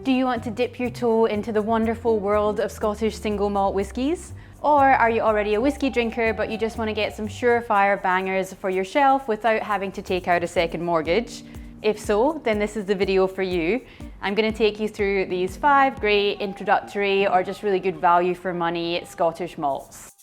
Do you want to dip your toe into the wonderful world of Scottish single malt whiskies? Or are you already a whiskey drinker but you just want to get some surefire bangers for your shelf without having to take out a second mortgage? If so, then this is the video for you. I'm going to take you through these 5 great introductory or just really good value for money Scottish malts.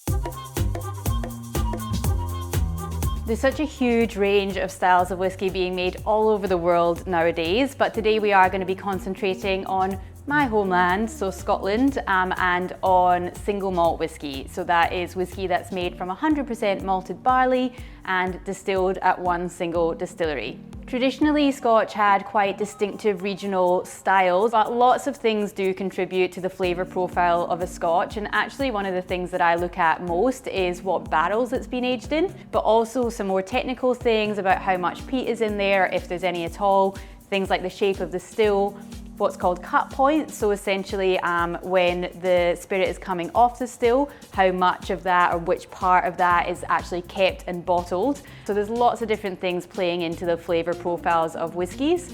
There's such a huge range of styles of whiskey being made all over the world nowadays, but today we are going to be concentrating on my homeland, so Scotland, and on single malt whiskey. So that is whiskey that's made from 100% malted barley and distilled at one single distillery. Traditionally, Scotch had quite distinctive regional styles, but lots of things do contribute to the flavour profile of a Scotch, and actually one of the things that I look at most is what barrels it's been aged in, but also some more technical things about how much peat is in there, if there's any at all, things like the shape of the still, what's called cut points, so essentially when the spirit is coming off the still, how much of that or which part of that is actually kept and bottled. So there's lots of different things playing into the flavour profiles of whiskies.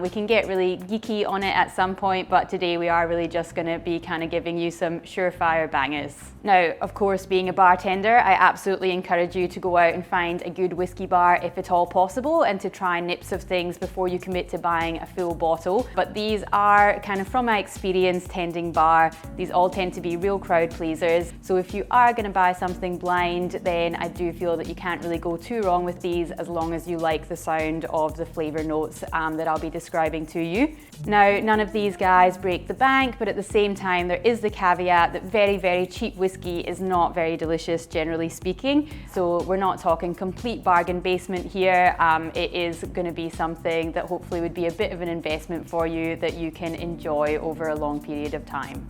We can get really geeky on it at some point, but today we are really just going to be kind of giving you some surefire bangers. Now, of course, being a bartender, I absolutely encourage you to go out and find a good whiskey bar if at all possible, and to try nips of things before you commit to buying a full bottle. But these are kind of, from my experience tending bar, these all tend to be real crowd pleasers. So if you are going to buy something blind, then I do feel that you can't really go too wrong with these as long as you like the sound of the flavour notes that I'll be describing to you. Now, none of these guys break the bank, but at the same time there is the caveat that very, very cheap whiskey is not very delicious, generally speaking. So we're not talking complete bargain basement here. It is going to be something that hopefully would be a bit of an investment for you that you can enjoy over a long period of time.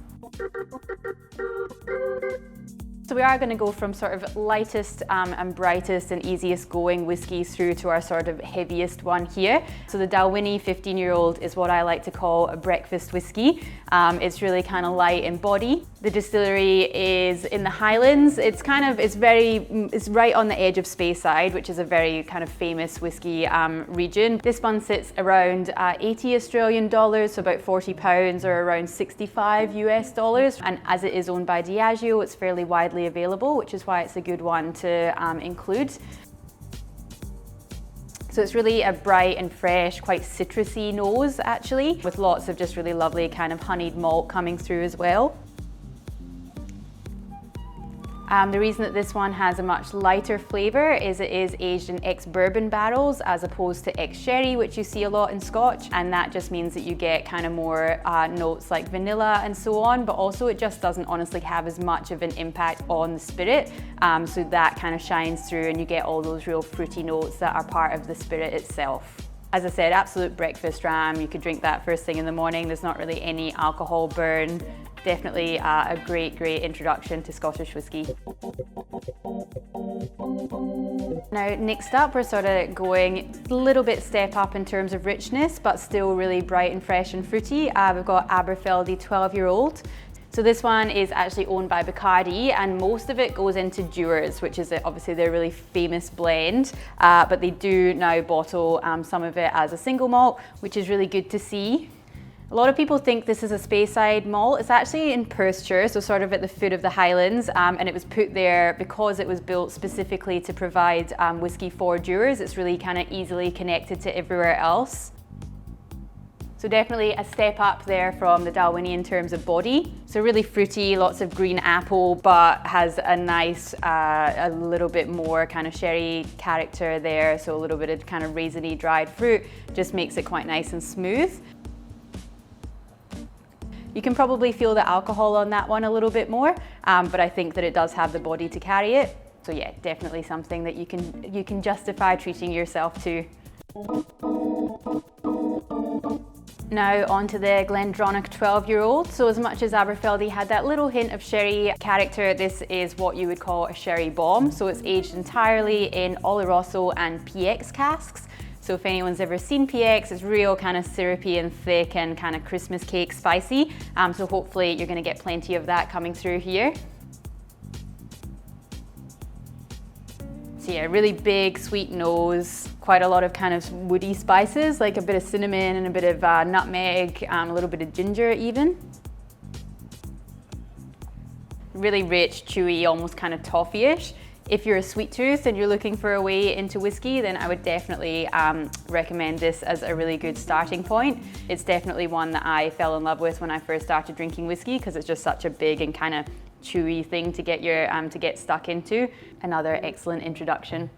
So we are going to go from sort of lightest and brightest and easiest going whiskies through to our sort of heaviest one here. So the Dalwhinnie 15-year-old is what I like to call a breakfast whiskey. It's really kind of light in body. The distillery is in the Highlands. It's right on the edge of Speyside, which is a very kind of famous whiskey region. This one sits around 80 Australian dollars, so about 40 pounds or around 65 US dollars. And as it is owned by Diageo, it's fairly widely available, which is why it's a good one to include. So it's really a bright and fresh, quite citrusy nose actually, with lots of just really lovely kind of honeyed malt coming through as well. The reason that this one has a much lighter flavour is it is aged in ex-bourbon barrels as opposed to ex-sherry, which you see a lot in Scotch, and that just means that you get kind of more notes like vanilla and so on, but also it just doesn't honestly have as much of an impact on the spirit, so that kind of shines through and you get all those real fruity notes that are part of the spirit itself. As I said, absolute breakfast ram. You could drink that first thing in the morning. There's not really any alcohol burn. Definitely a great introduction to Scottish whiskey. Now, next up, we're sort of going a little bit step up in terms of richness, but still really bright and fresh and fruity. We've got Aberfeldy 12-year-old. So this one is actually owned by Bacardi, and most of it goes into Dewar's, which is obviously their really famous blend, but they do now bottle some of it as a single malt, which is really good to see. A lot of people think this is a Speyside malt. It's actually in Perthshire, so sort of at the foot of the Highlands, and it was put there because it was built specifically to provide whiskey for Dewar's. It's really kind of easily connected to everywhere else. So definitely a step up there from the Dalwhinnie in terms of body. So really fruity, lots of green apple, but has a nice, a little bit more kind of sherry character there. So a little bit of kind of raisiny dried fruit just makes it quite nice and smooth. You can probably feel the alcohol on that one a little bit more, but I think that it does have the body to carry it. So yeah, definitely something that you can justify treating yourself to. Now onto the Glendronach 12-year-old. So as much as Aberfeldy had that little hint of sherry character, this is what you would call a sherry bomb. So it's aged entirely in Oloroso and PX casks. So if anyone's ever seen PX, it's real kind of syrupy and thick and kind of Christmas cake spicy. So hopefully you're going to get plenty of that coming through here. So yeah, really big, sweet nose, quite a lot of kind of woody spices, like a bit of cinnamon and a bit of nutmeg, a little bit of ginger even. Really rich, chewy, almost kind of toffee-ish. If you're a sweet tooth and you're looking for a way into whiskey, then I would definitely recommend this as a really good starting point. It's definitely one that I fell in love with when I first started drinking whiskey because it's just such a big and kind of chewy thing to get stuck into. Another excellent introduction.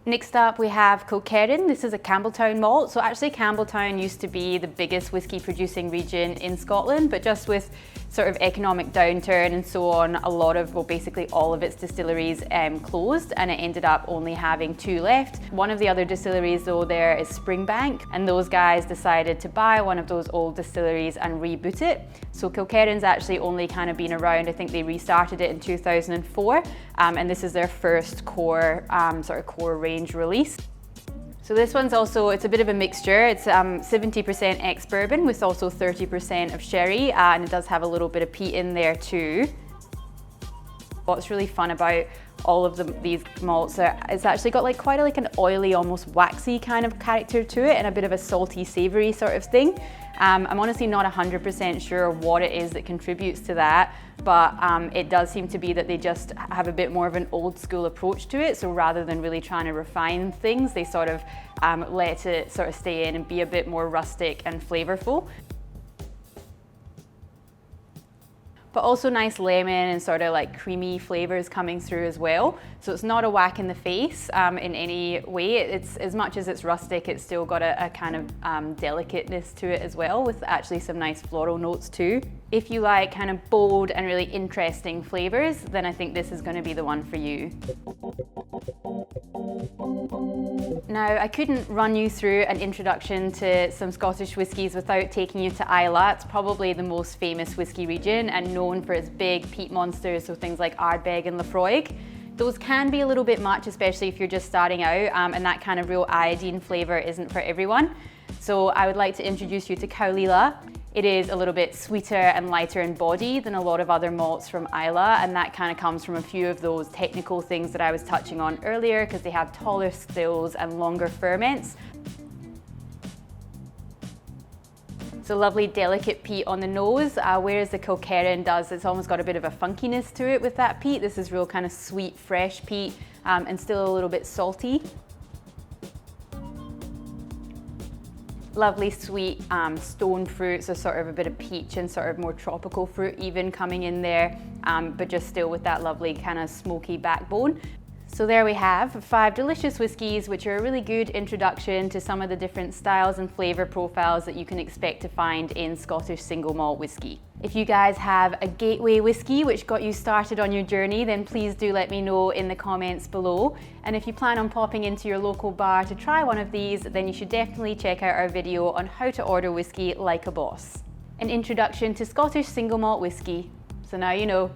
Next up we have Kilkerran. This is a Campbeltown malt. So actually Campbeltown used to be the biggest whiskey producing region in Scotland, but just with sort of economic downturn and so on, a lot of, well, basically all of its distilleries closed, and it ended up only having 2 left. One of the other distilleries though there is Springbank, and those guys decided to buy one of those old distilleries and reboot it. So Kilkerran's actually only kind of been around, I think they restarted it in 2004, and this is their first core range release. So this one's also, it's a bit of a mixture. It's 70% ex-bourbon with also 30% of sherry, and it does have a little bit of peat in there too. What's really fun about all of these malts it's actually got quite an oily, almost waxy kind of character to it, and a bit of a salty, savory sort of thing. I'm honestly not 100% sure what it is that contributes to that, but it does seem to be that they just have a bit more of an old school approach to it. So rather than really trying to refine things, they sort of let it sort of stay in and be a bit more rustic and flavorful. But also nice lemon and sort of creamy flavors coming through as well. So it's not a whack in the face in any way. It's, as much as it's rustic, it's still got a kind of delicateness to it as well, with actually some nice floral notes too. If you like kind of bold and really interesting flavors, then I think this is going to be the one for you. Now, I couldn't run you through an introduction to some Scottish whiskies without taking you to Islay. It's probably the most famous whiskey region and known for its big peat monsters, so things like Ardbeg and Laphroaig. Those can be a little bit much, especially if you're just starting out, and that kind of real iodine flavour isn't for everyone. So I would like to introduce you to Caolila. It is a little bit sweeter and lighter in body than a lot of other malts from Islay, and that kind of comes from a few of those technical things that I was touching on earlier, because they have taller stills and longer ferments. So lovely delicate peat on the nose, whereas the Kilkerran does, it's almost got a bit of a funkiness to it with that peat. This is real kind of sweet, fresh peat, and still a little bit salty. Lovely sweet stone fruit, so sort of a bit of peach and sort of more tropical fruit even coming in there, but just still with that lovely kind of smoky backbone. So there we have 5 delicious whiskies, which are a really good introduction to some of the different styles and flavour profiles that you can expect to find in Scottish single malt whiskey. If you guys have a gateway whiskey which got you started on your journey, then please do let me know in the comments below. And if you plan on popping into your local bar to try one of these, then you should definitely check out our video on how to order whiskey like a boss. An introduction to Scottish single malt whiskey. So now you know.